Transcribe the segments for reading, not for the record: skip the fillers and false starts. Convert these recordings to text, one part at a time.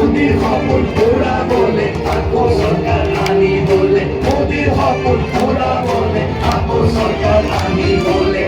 মোদীৰ সপোন পুৰাবলে আকৌ চৰকাৰ আনিবলে মোদীৰ সপোন পুৰাবলে আকৌ চৰকাৰ আনিবলে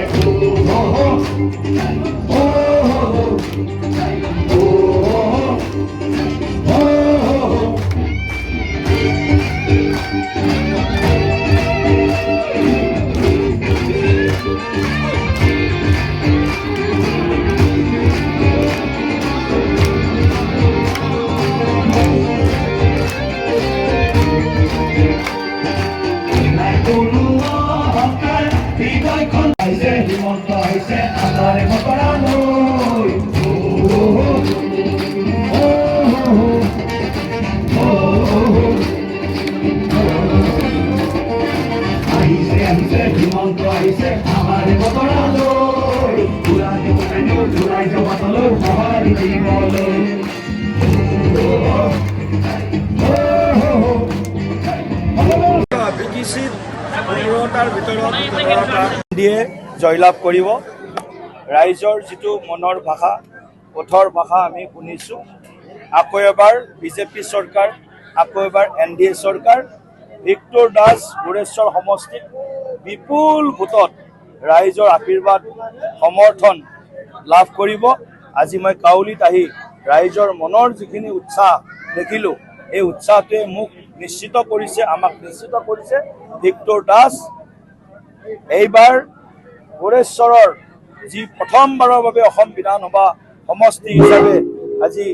হিমন্ত আহিছে আমাৰে মকৰালৈ আহিছে আহিছে হিমন্ত আহিছে আমাৰে মকৰালৈ ঘূৰাই যাব তলৈ সঁহাৰি দিবলৈ বিটিচিত 15টাৰ ভিতৰত 15টা দিয়ে জয়লাভ কৰিব ৰাইজৰ যিটো মনৰ ভাষা ওঠৰ ভাষা আমি শুনিছোঁ আকৌ এবাৰ বিজেপি চৰকাৰ আকৌ এবাৰ NDA চৰকাৰ ভিক্টৰ দাস গোৰেশ্বৰ সমষ্টিত বিপুল ভোটত ৰাইজৰ আশীৰ্বাদ সমৰ্থন লাভ কৰিব আজি মই কাউলীত আহি ৰাইজৰ মনৰ যিখিনি উৎসাহ দেখিলোঁ এই উৎসাহটোৱে মোক নিশ্চিত কৰিছে আমাক নিশ্চিত কৰিছে ভিক্টৰ দাস এইবাৰ গোৰেশ্বৰৰ যি প্ৰথমবাৰৰ বাবে অসম বিধানসভা সমষ্টি হিচাপে আজি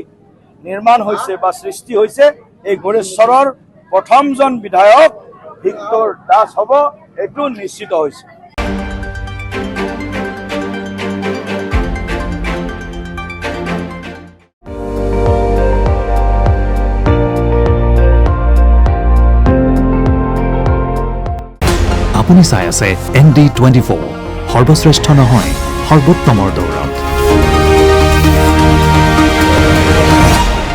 নিৰ্মাণ হৈছে বা সৃষ্টি হৈছে এই গোৰেশ্বৰৰ প্ৰথমজন বিধায়ক ভিক্টৰ দাস হ'ব এইটো নিশ্চিত হৈছে আপুনি চাই আছে ND24 সৰ্বশ্ৰেষ্ঠ নহয় সৰ্বোত্তমৰ দৌৰ